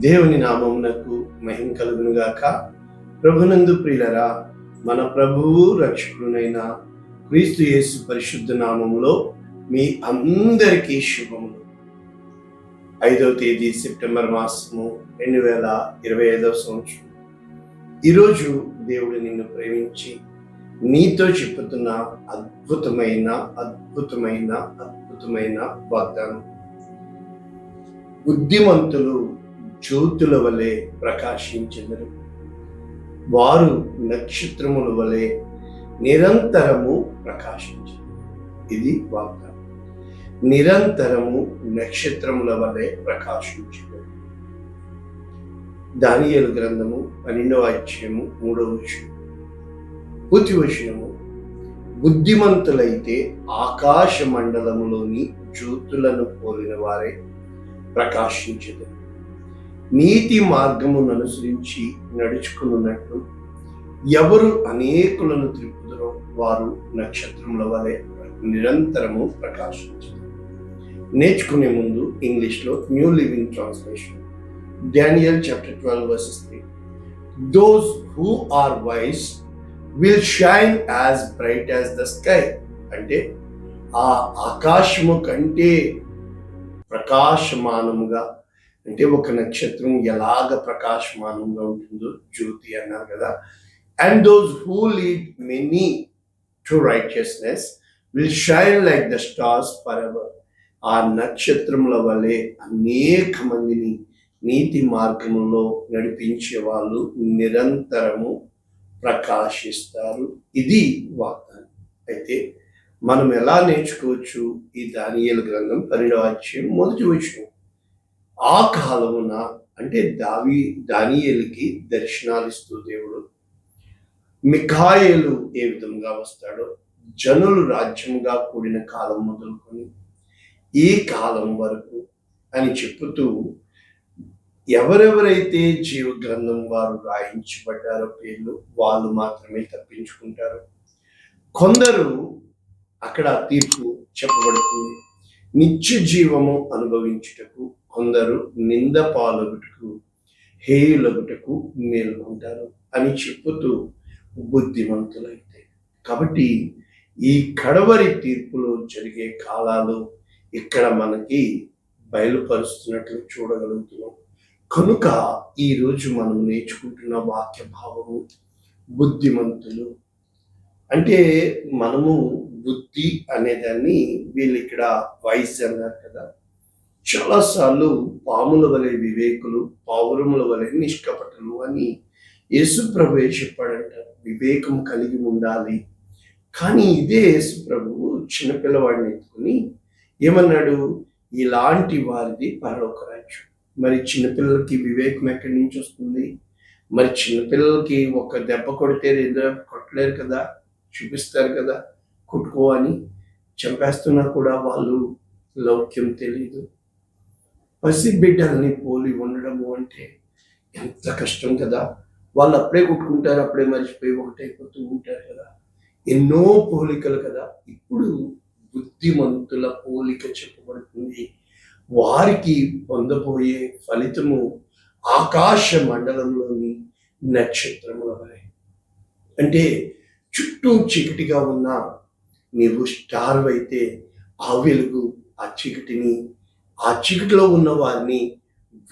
దేవుని నామమునకు మహిమ కలుగునుగాక. ప్రభునందు ప్రియులరా, మన ప్రభువు రక్షకుడునైన క్రీస్తు యేసు పరిశుద్ధ నామములో మీ అందరికీ శుభములు. 5వ తేదీ సెప్టెంబర్ మాసము 2025 సంవత్సరం. ఈరోజు దేవుడు నిన్ను ప్రేమించి నీతో చెప్పుతున్న అద్భుతమైన అద్భుతమైన అద్భుతమైన వాగ్దానం. బుద్ధిమంతులు జ్యోతుల వలె ప్రకాశించెదరు, వారు నక్షత్రముల వలె నిరంతరము ప్రకాశించెదరు. ఇది వాగ్దానం. నిరంతరము నక్షత్రముల వలె ప్రకాశించెదరు. దానియేలు గ్రంథము 12వ అధ్యాయము 3వ వచనం. పూర్తి వచనము: బుద్ధిమంతులైతే ఆకాశ మండలములోని జ్యోతులను పోలిన వారే ప్రకాశించెదరు. నీతి మార్గమును అనుసరించి నడుచుకున్నట్లు ఎవరు అనేకులను త్రిప్పుదరో వారు నక్షత్రముల వలె నిరంతరము ప్రకాశించెదరు. నేర్చుకునే ముందు ఇంగ్లీష్లో new living translation, Daniel chapter 12 verses 3. Those who are wise will shine as bright as the sky. అంటే ఆ ఆకాశము కంటే ప్రకాశమానముగా, అంటే ఒక నక్షత్రం ఎలాగ ప్రకాశమానంగా ఉంటుందో జ్యోతి అన్నారు కదా. And those who lead many to righteousness will shine like the stars forever. ఆ నక్షత్రముల వలె అనేక మందిని నీతి మార్గములో నడిపించే వాళ్ళు నిరంతరము ప్రకాశిస్తారు. ఇది వాగ్దానం. అయితే మనం ఎలా నేర్చుకోవచ్చు? ఈ దానియేలు గ్రంథం 12వ అధ్యాయం 1వ వచనం. ఆ కాలమున, అంటే దానియేలుకి దర్శనాలిస్తూ దేవుడు మిఖాయేలు ఏ విధంగా వస్తాడో, జనులు రాజ్యముగా కూడిన కాలం మొదలుకొని ఈ కాలం వరకు అని చెప్పుతూ ఎవరెవరైతే జీవ గ్రంథం వారు రాయించబడ్డారో పేర్లు, వాళ్ళు మాత్రమే తప్పించుకుంటారు. కొందరు అక్కడ తీర్పు చెప్పబడుతుంది, నిత్య జీవము అనుభవించుటకు, కొందరు నింద పాలగుటకు, హేయులగుటకు మేలుకుంటారు అని చెప్పుతూ బుద్ధిమంతులైతే. కాబట్టి ఈ కడవరి తీర్పులో జరిగే కాలాలు ఇక్కడ మనకి బయలుపరుస్తున్నట్లు చూడగలుగుతున్నాం. కనుక ఈరోజు మనం నేర్చుకుంటున్న వాక్య భావము బుద్ధిమంతులు. అంటే మనము బుద్ధి అనేదాన్ని వీళ్ళు ఇక్కడ వైస్ అన్నారు కదా. చాలాసార్లు పాముల వలె వివేకులు, పావురముల వలె నిష్కపటులు అని యేసు ప్రభు చెప్పాడంట. వివేకం కలిగి ఉండాలి. కానీ ఇదే యేసు ప్రభువు చిన్నపిల్లవాడిని ఎత్తుకుని ఏమన్నాడు? ఇలాంటి వారిది పరలోక రాజ్యం. మరి చిన్నపిల్లలకి వివేకం ఎక్కడి నుంచి వస్తుంది? మరి చిన్నపిల్లలకి ఒక దెబ్బ కొడితే రెండు కొట్టలేరు కదా, చూపిస్తారు కదా, కొట్టుకో అని. చంపేస్తున్నా కూడా వాళ్ళు లౌక్యం తెలియదు. పసి బిడ్డల్ని పోలి ఉండడము అంటే ఎంత కష్టం కదా. వాళ్ళు అప్పుడే కొట్టుకుంటారు, అప్పుడే మర్చిపోయి ఒకటైపోతూ ఉంటారు కదా. ఎన్నో పోలికలు కదా. ఇప్పుడు బుద్ధిమంతుల పోలిక చెప్పబడుతుంది. వారికి పొందబోయే ఫలితము ఆకాశ మండలంలోని నక్షత్రముల వలె. అంటే చుట్టూ చీకటిగా ఉన్న నీవు స్టార్ అయితే ఆ వెలుగు ఆ చీకటిని, ఆ చీకటిలో ఉన్న వారిని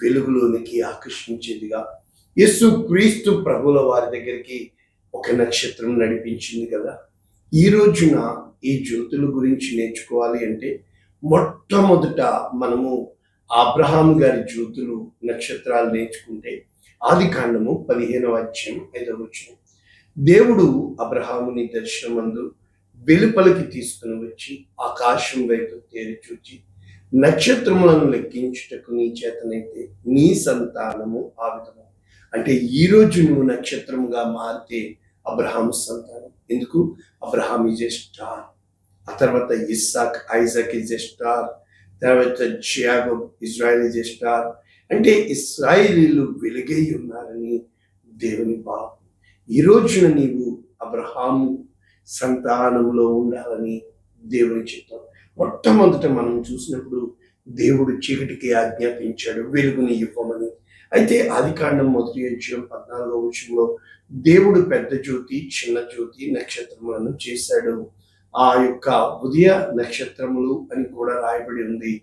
వెలుగులోనికి ఆకర్షించేదిగా యేసు క్రీస్తు ప్రభుల వారి దగ్గరికి ఒక నక్షత్రం నడిపించింది కదా. ఈ రోజున ఈ జ్యోతుల గురించి నేర్చుకోవాలి అంటే మొట్టమొదట మనము అబ్రహాము గారి జ్యోతులు, నక్షత్రాలు నేర్చుకుంటే ఆదికాండము 15వ అధ్యాయం 5వ వచనం. దేవుడు అబ్రహాముని దర్శనమందు వెలుపలికి తీసుకుని వచ్చి ఆకాశం వైపు తేరి చూచి, నక్షత్రములను లెక్కించుటకు నీ చేతనైతే నీ సంతానము ఆ విధము. అంటే ఈరోజు నువ్వు నక్షత్రముగా మారితే అబ్రహాము సంతానం. ఎందుకు? Abraham is a star. ఆ తర్వాత ఐజాక్ ఈజ్ ఏ స్టార్. తర్వాత యాకోబు, ఇజ్రాయెల్ ఈజ్ ఏ స్టార్. అంటే ఇశ్రాయేలీలు వెలుగై ఉన్నారని దేవుని భావం. ఈ రోజున నీవు అబ్రహాము సంతానంలో ఉండాలని దేవుని చిత్తం. మొట్టమొదట మనం చూసినప్పుడు దేవుడు చీకటికి ఆజ్ఞాపించాడు వెలుగుని ఇవ్వమని. అయితే ఆదికాండం 1:14 దేవుడు పెద్ద జ్యోతి, చిన్న జ్యోతి, నక్షత్రములను చేశాడు. ఆ యొక్క ఉదయ నక్షత్రములు అని కూడా రాయబడి ఉంది.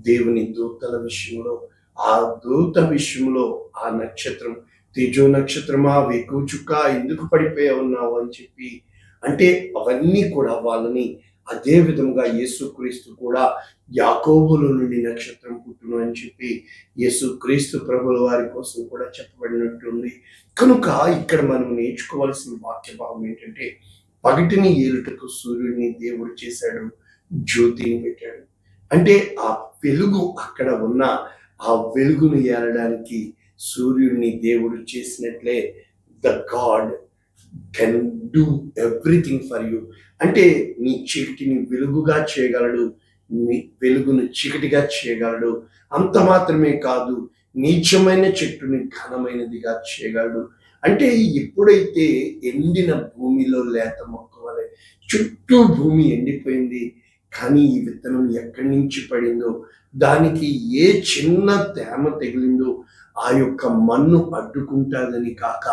దేవుని దూతల విషయంలో, ఆ దూత విషయంలో ఆ నక్షత్రం, తేజో నక్షత్రమా, వేకువ చుక్క ఎందుకు పడిపోయి ఉన్నావు అని చెప్పి, అంటే అవన్నీ కూడా వాళ్ళని, అదే విధంగా యేసుక్రీస్తు కూడా యాకోబులో నుండి నక్షత్రం పుట్టును అని చెప్పి యేసుక్రీస్తు ప్రభుల వారి కోసం కూడా చెప్పబడినట్టుంది. కనుక ఇక్కడ మనం నేర్చుకోవాల్సిన వాక్య భావం ఏంటంటే, పగటిని ఏలుటకు సూర్యుడిని దేవుడు చేశాడు, జ్యోతిని పెట్టాడు. అంటే ఆ వెలుగు అక్కడ ఉన్న ఆ వెలుగును ఏలడానికి సూర్యుడిని దేవుడు చేసినట్లే the God can do everything for you. అంటే నీ చీకటిని వెలుగుగా చేయగలడు, నీ వెలుగును చీకటిగా చేయగలడు. అంత మాత్రమే కాదు, నీచమైన చెట్టుని ఘనమైనదిగా చేయగలడు. అంటే ఎప్పుడైతే ఎండిన భూమిలో లేత మొక్క వలె చుట్టూ భూమి ఎండిపోయింది, కానీ ఈ విత్తనం ఎక్కడి నుంచి పడిందో, దానికి ఏ చిన్న తేమ తగిలిందో ఆ యొక్క మన్ను అడ్డుకుంటాదని కాక,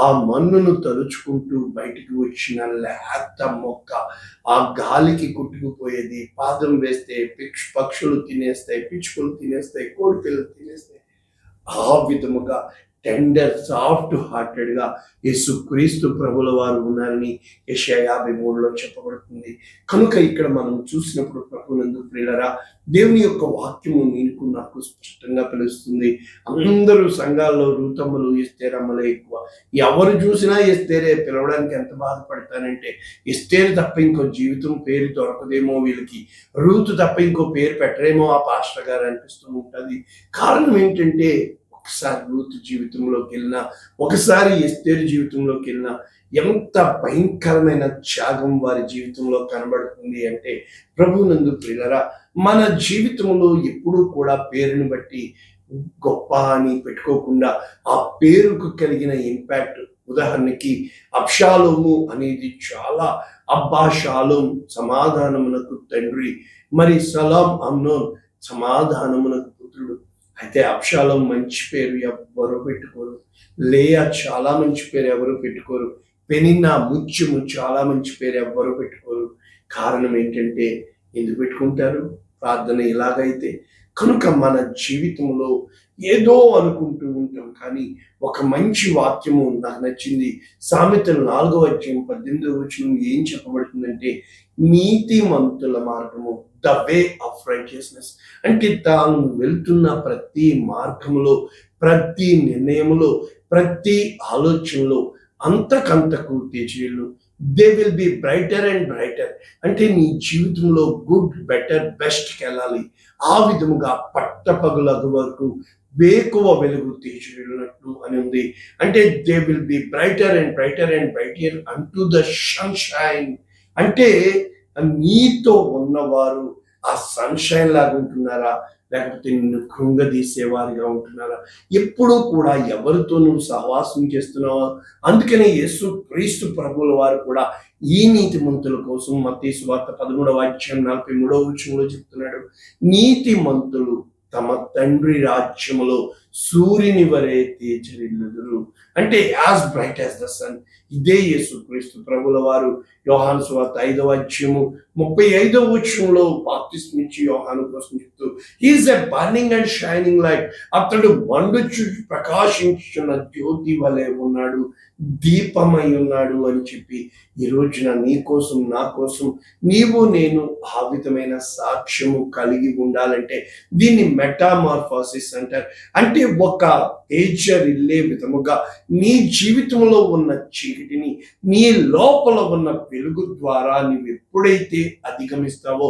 ఆ మన్నును తలుచుకుంటూ బయటికి వచ్చిన లేత మొక్క ఆ గాలికి కొట్టుకుపోయేది. పాదం వేస్తే పక్షులు తినేస్తాయి, పిచ్చుకలు తినేస్తాయి, కోడి పిల్లలు తినేస్తాయి. ఆ విధముగా టెండర్, సాఫ్ట్ హార్టెడ్గా యేసుక్రీస్తు ప్రభుల వారు ఉన్నారని యెషయా 53లో చెప్పబడుతుంది. కనుక ఇక్కడ మనం చూసినప్పుడు ప్రభునందు ప్రియులారా, దేవుని యొక్క వాక్యము నీకు నాకు స్పష్టంగా తెలుస్తుంది. అందరూ సంఘాల్లో రూతమ్మలు, ఎస్తేరమ్మలే ఎక్కువ. ఎవరు చూసినా ఎస్తేరే పిలవడానికి ఎంత బాధపడతానంటే, ఎస్తేరు తప్ప ఇంకో జీవితం పేరు దొరకదేమో వీళ్ళకి, రూతు తప్ప ఇంకో పేరు పెట్టరేమో ఆ పాస్టర్ గారు అనిపిస్తూ ఉంటుంది. కారణం ఏంటంటే, ఒకసారి రూతు జీవితంలోకి వెళ్ళినా, ఒకసారి ఎస్తేరు జీవితంలోకి వెళ్ళినా ఎంత భయంకరమైన త్యాగం వారి జీవితంలో కనబడుతుంది అంటే, ప్రభువునందు ప్రియులారా, మన జీవితంలో ఎప్పుడూ కూడా పేరుని బట్టి గొప్ప అని పెట్టుకోకుండా ఆ పేరుకు కలిగిన ఇంపాక్ట్, ఉదాహరణకి అబ్షాలోము అనేది చాలా, అబ్బా షాలోం సమాధానమునకు తండ్రి, మరి సలాం అమ్నోన్ సమాధానమునకు పుత్రుడు. అయితే అబ్షాలోం మంచి పేరు ఎవరు పెట్టుకోరు, లేయా చాలా మంచి పేరు ఎవరు పెట్టుకోరు, పెనిన్నా ముత్యము చాలా మంచి పేరు ఎవ్వరు పెట్టుకోరు. కారణం ఏంటంటే, ఎందుకు పెట్టుకుంటారు? ప్రార్థన ఇలాగైతే. కనుక మన జీవితంలో ఏదో అనుకుంటూ ఉంటాం, కానీ ఒక మంచి వాక్యము నాకు నచ్చింది. సామెతలు 4:18 ఏం చెప్పబడుతుందంటే, నీతిమంతుల మార్గము, ద వే ఆఫ్ రైచియస్నెస్, అంటే తాను వెళ్తున్న ప్రతి మార్గములో, ప్రతి నిర్ణయములో, ప్రతి ఆలోచనలో అంతకంతకు తేజీలు, they will be brighter and brighter. అంటే నీ జీవితంలో గుడ్, బెటర్, బెస్ట్కి వెళ్ళాలి. ఆ విధముగా పట్టపగలగు వరకు వేకువ వెలుగు తేజీలున్నట్లు అని ఉంది. అంటే they will be brighter and brighter and brighter అంటూ ద సన్షైన్. అంటే నీతో ఉన్నవారు ఆ సన్షైన్ లాగా ఉంటున్నారా, లేకపోతే నిన్ను కృంగదీసేవారిగా ఉంటున్నారా? ఎప్పుడూ కూడా ఎవరితో నువ్వు సహవాసం చేస్తున్నావా? అందుకనే యేసుక్రీస్తు ప్రభువుల వారు కూడా ఈ నీతిమంతుల కోసం మత్తయి సువార్త 13:43 చెప్తున్నాడు, నీతిమంతులు తమ తండ్రి రాజ్యములో సూర్యుని వలె తేజరిల్లుదురు. అంటే as bright as the sun. ఇదే యేసుక్రీస్తు ప్రభుల వారు యోహాను సువార్త 5:35 బాప్తిస్మిచ్చి యోహాను కోసం చెప్తూ, he is a burning and shining light. అతడు మండుచు ప్రకాశించిన జ్యోతి వలె ఉన్నాడు, దీపమై ఉన్నాడు అని చెప్పి ఈ రోజున నీ కోసం, నా కోసం, నీవు నేను ఆ విధమైన సాక్ష్యము కలిగి ఉండాలంటే దీన్ని మెటామార్ఫోసిస్ అంటారు. అంటే ఒక తేజరిల్లే విధముగా నీ జీవితంలో ఉన్న చీకటిని నీ లోపల ఉన్న వెలుగు ద్వారా నీవు ఎప్పుడైతే అధిగమిస్తావో,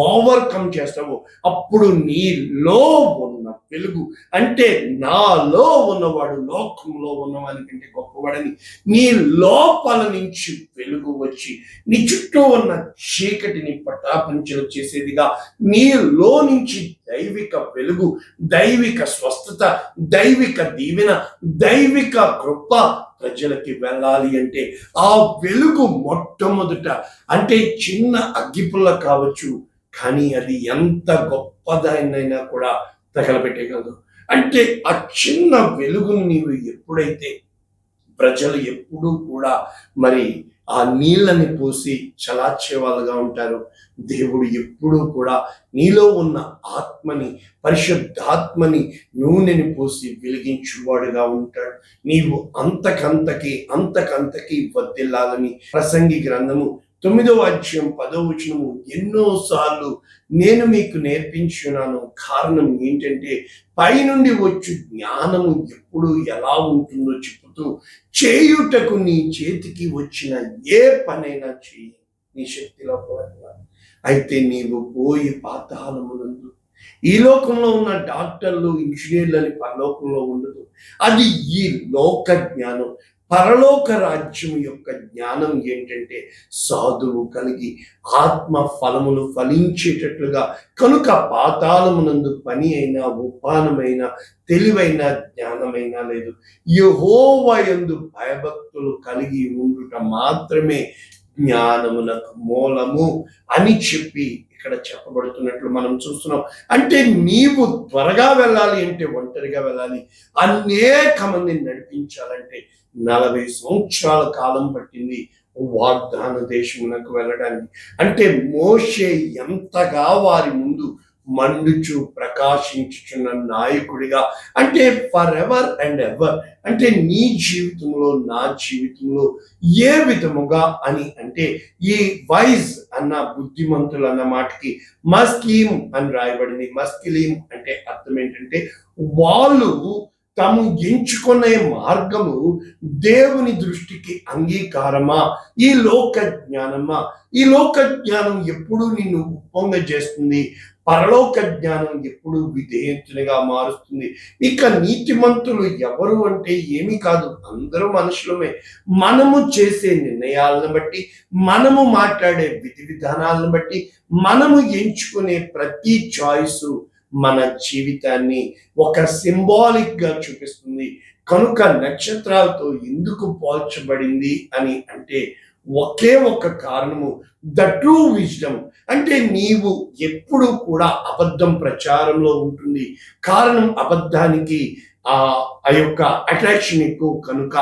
ఓవర్కమ్ చేస్తావో, అప్పుడు నీలో ఉన్న వెలుగు, అంటే నాలో ఉన్నవాడు లోకంలో ఉన్నవాని కంటే గొప్పవాడని, నీ లోపల నుంచి వెలుగు వచ్చి నీ చుట్టూ ఉన్న చీకటిని పటాపంచలు చేసేదిగా, నీలో నుంచి దైవిక వెలుగు, దైవిక స్వస్థత, దైవిక దీవెన, దైవిక కృప ప్రజలకి వెళ్ళాలి అంటే ఆ వెలుగు మొట్టమొదట, అంటే చిన్న అగ్గిపుల్ల కావచ్చు, కానీ అది ఎంత గొప్పదైనా కూడా తగలబెట్టగలదు. అంటే ఆ చిన్న వెలుగును నీవు ఎప్పుడైతే, ప్రజలు ఎప్పుడూ కూడా మరి ఆ నీళ్ళని పోసి చలార్చే వాళ్ళుగా ఉంటారు. దేవుడు ఎప్పుడూ కూడా నీలో ఉన్న ఆత్మని, పరిశుద్ధాత్మని, నూనెని పోసి వెలిగించువాడుగా ఉంటాడు. నీవు అంతకంతకి వర్ధిల్లాలని ప్రసంగి గ్రంథము 9వ అధ్యాయం 10వ వచనము ఎన్నోసార్లు నేను మీకు నేర్పించున్నాను. కారణం ఏంటంటే పైనుండి వచ్చు జ్ఞానము ఎప్పుడు ఎలా ఉంటుందో చెబుతూ, చేయుటకు నీ చేతికి వచ్చిన ఏ పనైనా చేయి నీ శక్తిలో పోరాడాలి. అయితే నీవు పోయి పాతాళమునందు, ఈ లోకంలో ఉన్న డాక్టర్లు, ఇంజనీర్లు అని పరలోకంలో ఉండదు. అది ఈ లోక జ్ఞానం. పరలోక రాజ్యం యొక్క జ్ఞానం ఏంటంటే సాధువు కలిగి ఆత్మ ఫలములు ఫలించేటట్లుగా. కనుక పాతాళమునందు పని అయినా, ఉపానమైన, తెలివైన, జ్ఞానమైన లేదు. యెహోవా యందు భయభక్తులు కలిగి ఉండుట మాత్రమే జ్ఞానమునకు మూలము అని చెప్పి ఇక్కడ చెప్పబడుతున్నట్లు మనం చూస్తున్నాం. అంటే నీవు త్వరగా వెళ్ళాలి అంటే ఒంటరిగా వెళ్ళాలి. అనేక మందిని నడిపించాలంటే 40 సంవత్సరాల కాలం పట్టింది వాగ్దాన దేశమునకు వెళ్ళడానికి. అంటే మోషే ఎంతగా వారి ముందు మండుచు ప్రకాశించుచున్న నాయకుడిగా, అంటే ఫర్ ఎవర్ అండ్ ఎవర్, అంటే నీ జీవితంలో, నా జీవితంలో ఏ విధముగా అని అంటే, ఈ వైజ్ అన్న బుద్ధిమంతులు అన్న మాటకి మస్కీం అని రాయబడింది. మస్కిలీం అంటే అర్థం ఏంటంటే వాళ్ళు తాము ఎంచుకునే మార్గము దేవుని దృష్టికి అంగీకారమా, ఈ లోక జ్ఞానమా? ఈ లోక జ్ఞానం ఎప్పుడు నిన్ను ఉప్పొంగ చేస్తుంది, పరలోక జ్ఞానం ఎప్పుడు విధేయతునిగా మారుస్తుంది. ఇక నీతిమంతులు ఎవరు అంటే ఏమీ కాదు, అందరూ మనుషులమే. మనము చేసే నిర్ణయాలను బట్టి, మనము మాట్లాడే విధి విధానాలను బట్టి, మనము ఎంచుకునే ప్రతి చాయిస్ మన జీవితాన్ని ఒక సింబాలిక్ గా చూపిస్తుంది. కనుక నక్షత్రాలతో ఎందుకు పోల్చబడింది అని అంటే ఒకే ఒక కారణము, ద ట్రూ విజ్డమ్. అంటే నీవు ఎప్పుడు కూడా అబద్ధం ప్రచారంలో ఉంటుంది. కారణం అబద్ధానికి ఆ యొక్క అట్రాక్షన్ ఎక్కువ కనుక,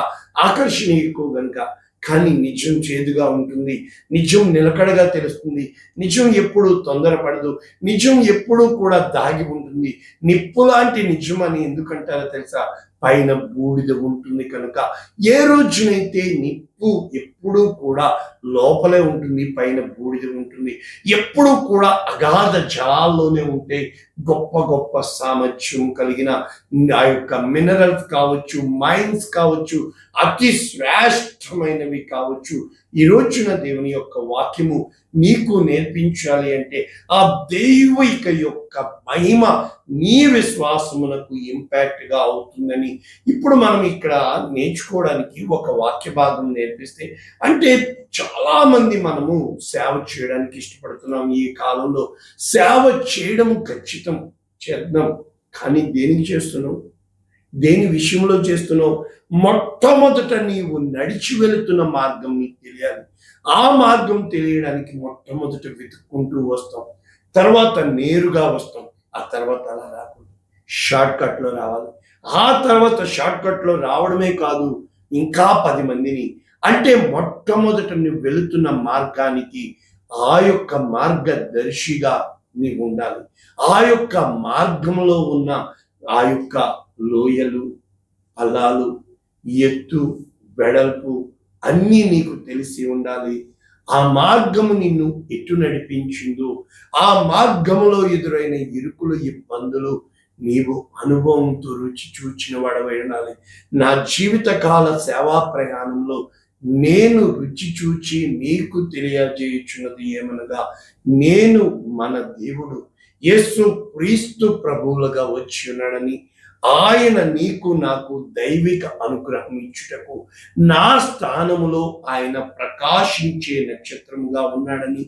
ఆకర్షణ ఎక్కువ కనుక. కానీ నిజం చేదుగా ఉంటుంది, నిజం నిలకడగా తెలుస్తుంది, నిజం ఎప్పుడు తొందరపడదు, నిజం ఎప్పుడూ కూడా దాగి ఉంటుంది. నిప్పు లాంటి నిజం అని ఎందుకంటారో తెలుసా? పైన బూడిద ఉంటుంది కనుక. ఏ రోజునైతే నిప్పు ఎప్పుడూ కూడా లోపలే ఉంటుంది, పైన బూడిద ఉంటుంది, ఎప్పుడూ కూడా అగాధ జలాల్లోనే ఉంటే గొప్ప గొప్ప సామర్థ్యం కలిగిన ఆ యొక్క మినరల్స్ కావచ్చు, మైన్స్ కావచ్చు, అతి శ్రేష్టమైనవి కావచ్చు. ఈ రోజున దేవుని యొక్క వాక్యము నీకు నేర్పించాలి అంటే ఆ దైవిక యొక్క మహిమ నీ విశ్వాసమునకు ఇంపాక్ట్ గా అవుతుందని ఇప్పుడు మనం ఇక్కడ నేర్చుకోవడానికి ఒక వాక్య భాగం నేర్పిస్తే, అంటే చాలా మంది మనము సేవ చేయడానికి ఇష్టపడుతున్నాం. ఈ కాలంలో సేవ చేయడం ఖచ్చితం, చేద్దాం. కానీ దేనికి చేస్తున్నావు? దేని విషయంలో చేస్తున్నావు? మొట్టమొదట నీవు నడిచి వెళుతున్న మార్గం నీకు తెలియాలి. ఆ మార్గం తెలియడానికి మొట్టమొదట వెతుక్కుంటూ వస్తాం, తర్వాత నేరుగా వస్తాం, ఆ తర్వాత అలా రాకుండా షార్ట్ కట్ లో రావాలి. ఆ తర్వాత షార్ట్ కట్ లో రావడమే కాదు, ఇంకా 10 మందిని, అంటే మొట్టమొదట నువ్వు వెళుతున్న మార్గానికి ఆ యొక్క మార్గదర్శిగా నీవు ఉండాలి. ఆ యొక్క మార్గంలో ఉన్న ఆ యొక్క లోయలు, పల్లాలు, ఎత్తు, వెడల్పు అన్నీ నీకు తెలిసి ఉండాలి. ఆ మార్గము నిన్ను ఎటు నడిపించిందో, ఆ మార్గములో ఎదురైన ఇరుకులు, ఇబ్బందులు నీవు అనుభవంతో రుచి చూచిన వాడవై ఉండాలి. నా జీవితకాల సేవా ప్రయాణంలో నేను రుచి చూచి నీకు తెలియజేయుచున్నది ఏమనగా, నేను మన దేవుడు యేసు క్రీస్తు ప్రభువులుగా వచ్చి ఉన్నాడని, ఆయన నీకు నాకు దైవిక అనుగ్రహం ఇచ్చుటకు నా స్థానములో ఆయన ప్రకాశించే నక్షత్రముగా ఉన్నాడని,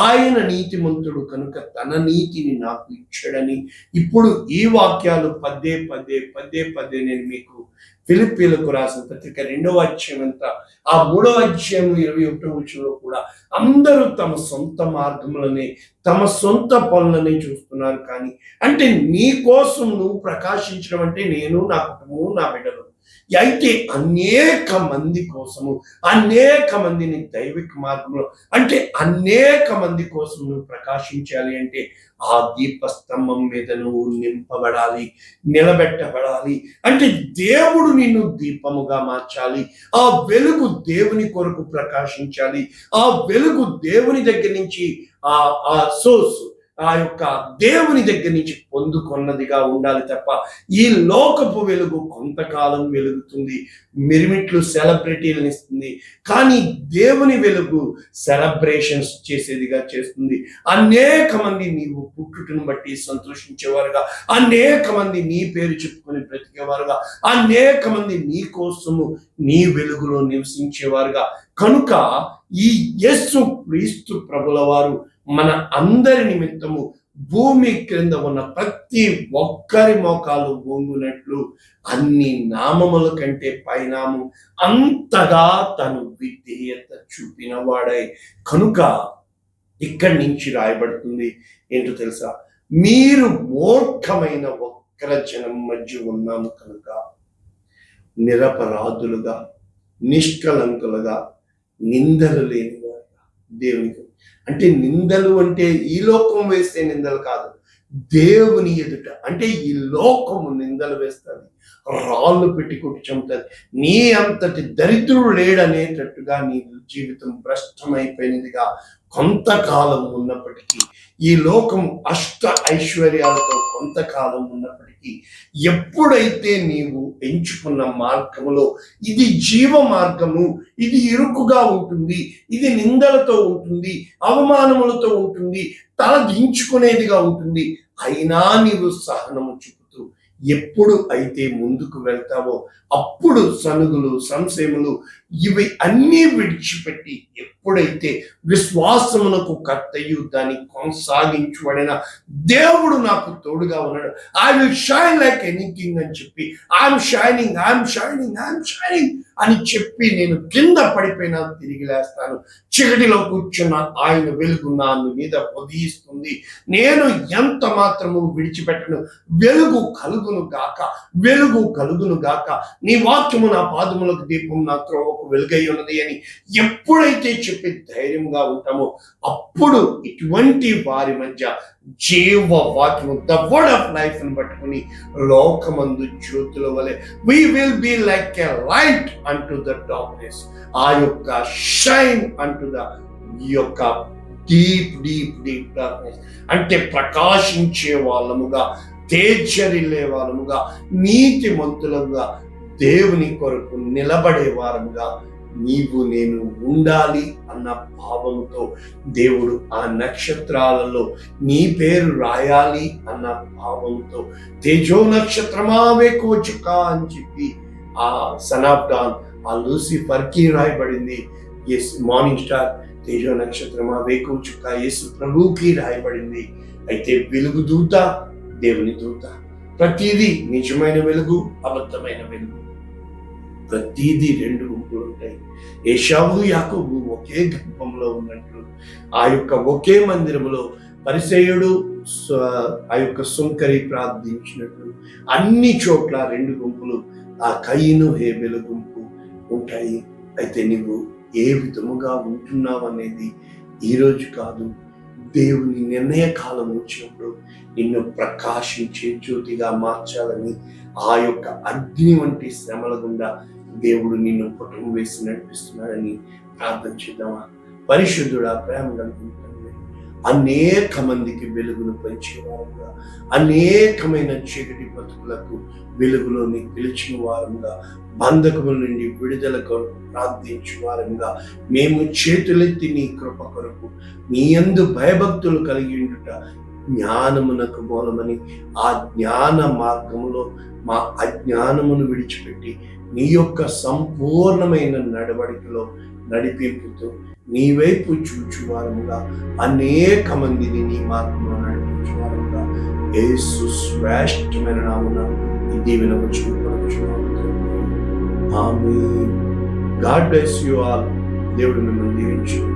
ఆయన నీతిమంతుడు కనుక తన నీతిని నాకు ఇచ్చాడని. ఇప్పుడు ఈ వాక్యాలు పదే పదే నేను మీకు ఫిలిప్పీలకు రాసిన పత్రిక 2వ అధ్యాయం అంతా, ఆ 3వ అధ్యాయం 21వ వచనంలో కూడా అందరూ తమ సొంత మార్గములని, తమ సొంత పనులని చూస్తున్నారు. కానీ అంటే నీ కోసం నువ్వు ప్రకాశించడం అంటే నేను, నా కుటుంబం, నా బిడ్డలు. అయితే అనేక మంది కోసము, అనేక మందిని దైవిక మార్గంలో, అంటే అనేక మంది కోసం నువ్వు ప్రకాశించాలి అంటే ఆ దీపస్తంభం మీద నువ్వు నింపబడాలి, నిలబెట్టబడాలి. అంటే దేవుడు నిన్ను దీపముగా మార్చాలి. ఆ వెలుగు దేవుని కొరకు ప్రకాశించాలి. ఆ వెలుగు దేవుని దగ్గర నుంచి ఆ సోర్స్, ఆ యొక్క దేవుని దగ్గర నుంచి పొందుకున్నదిగా ఉండాలి తప్ప, ఈ లోకపు వెలుగు కొంతకాలం వెలుగుతుంది, మిరిమిట్లు సెలబ్రిటీలను ఇస్తుంది. కానీ దేవుని వెలుగు సెలబ్రేషన్స్ చేసేదిగా చేస్తుంది. అనేక మంది నీవు పుట్టుటను బట్టి సంతోషించేవారుగా, అనేక మంది నీ పేరు చెప్పుకొని బ్రతికేవారుగా, అనేక మంది నీ కోసము నీ వెలుగులో నివసించేవారుగా. కనుక ఈ యేసు క్రీస్తు ప్రభుల వారు మన అందరి నిమిత్తము భూమి క్రింద ఉన్న ప్రతి ఒక్కరి మోకాలు వంగునట్లు అన్ని నామముల కంటే పైనామం అంతగా తను విధేయత చూపిన వాడై. కనుక ఇక్కడి నుంచి రాయబడుతుంది ఏంటో తెలుసా? మీరు మూర్ఖమైన వక్ర జనం మధ్య ఉన్నాము కనుక నిరపరాధులుగా, నిష్కలంకులుగా, నిందలు లేనివారుగా దేవునికి. అంటే నిందలు అంటే ఈ లోకం వేసే నిందలు కాదు, దేవుని ఎదుట. అంటే ఈ లోకము నిందలు వేస్తుంది, రాళ్ళు పెట్టి కొట్టి చంపుతుంది. నీ అంతటి దరిద్రుడు లేడనేటట్టుగా నీ జీవితం భ్రష్టమైపోయినదిగా కొంతకాలం ఉన్నప్పటికీ, ఈ లోకం అష్ట ఐశ్వర్యాలతో కొంతకాలం ఉన్నప్పటికీ, ఎప్పుడైతే నీవు ఎంచుకున్న మార్గములో ఇది జీవ మార్గము, ఇది ఇరుకుగా ఉంటుంది, ఇది నిందలతో ఉంటుంది, అవమానములతో ఉంటుంది, తల దించుకునేదిగా ఉంటుంది, అయినా నీవు సహనము చూపుతూ ఎప్పుడు అయితే ముందుకు వెళ్తావో అప్పుడు సనుగులు, సంశయములు ఇవి అన్నీ విడిచిపెట్టి, ఎప్పుడైతే విశ్వాసమునకు కర్తయు దాన్ని కొనసాగించబడిన దేవుడు నాకు తోడుగా ఉన్నాడు, I will shine like any king అని చెప్పి, I'm shining, I'm shining, I'm shining అని చెప్పి నేను కింద పడిపోయినా తిరిగి లేస్తాను. చీకటిలో కూర్చున్న ఆయన వెలుగు నా మీద ఉదయిస్తుంది. నేను ఎంత మాత్రము విడిచిపెట్టను. వెలుగు కలుగును గాక, వెలుగు కలుగును గాక. నీ వాక్యము నా పాదములకు దీపం, నా త్రోవకు వెలుగై ఉన్నది అని ఎప్పుడైతే చెప్పి ధైర్యంగా ఉంటామో అప్పుడు ఇటువంటి వారి మధ్య జీవ వాక్యము, ద వర్డ్ ఆఫ్ లైఫ్ ని పట్టుకుని లోకమందు జ్యోతుల వలె we will be like a light unto the darkness. ఆ యొక్క షైన్ unto the యొక్క డీప్ డార్క్నెస్, అంటే ప్రకాశించే వాళ్ళముగా, తేజరిల్లే వాళ్ళముగా, నీతిమంతులుగా, దేవుని కొరకు నిలబడే వారముగా నీవు నేను ఉండాలి అన్న భావంతో దేవుడు ఆ నక్షత్రాలలో నీ పేరు రాయాలి అన్న భావంతో, తేజో నక్షత్రమా వేకువ చుక్క అని చెప్పి ఆ సన్ ఆఫ్ డాన్, ఆ లూసిఫర్ కి రాయబడింది. మార్నింగ్ స్టార్, తేజో నక్షత్రమా వేకువ చుక్క యేసు ప్రభుకి రాయబడింది. అయితే వెలుగు దూత, దేవుని దూత, ప్రతిదీ నిజమైన వెలుగు, అబద్ధమైన వెలుగు, ప్రతిదీ రెండు గుంపులు ఉంటాయి. ఏశావు, యాకోబు ఒకే గుంపంలో ఉన్నట్లు, ఆ యొక్క ఒకే మందిరములో పరిసయ్యుడు ఆ యొక్క సుంకరి ప్రార్థించినట్లు అన్ని చోట్ల రెండు గుంపులు, ఆ కయీను హేబెలు గుంపు ఉంటాయి. అయితే నీవు ఏ విధముగా ఉంటున్నావు అనేది ఈరోజు కాదు, దేవుని నిర్ణయ కాలం వచ్చినప్పుడు నిన్ను ప్రకాశించే జ్యోతిగా మార్చాలని, ఆ యొక్క అగ్ని వంటి శ్రమల గుండా దేవుడు నిన్ను పుటం వేసి నడిపిస్తున్నాడని ప్రార్థన చేద్దామా? పరిశుద్ధుడా, ప్రేమ కలిగిన అనేక మందికి వెలుగును పంచేవారుగా, అనేకమైన చీకటి బతుకులకు వెలుగులోని పిలిచిన వారంగా, బంధకముల నుండి విడుదలకు ప్రార్థించు వారంగా మేము చేతులెత్తి నీ కృప కొరకు, నీ యందు భయభక్తులు కలిగి ఉండుట జ్ఞానమునకు మూలమని, ఆ జ్ఞాన మార్గములో మా అజ్ఞానమును విడిచిపెట్టి నీ యొక్క సంపూర్ణమైన నడవడికలో నడిపింపుతూ నీ వైపు చూచువారముగా, అనేక మందిని నీ మార్గంలో నడిపించువారముగా యేసు శ్రేష్టమైన నామమున ఈ దీవెన వచ్చి ఆమేన్. God bless you all. దేవుడు మిమ్మల్ని దీవించు.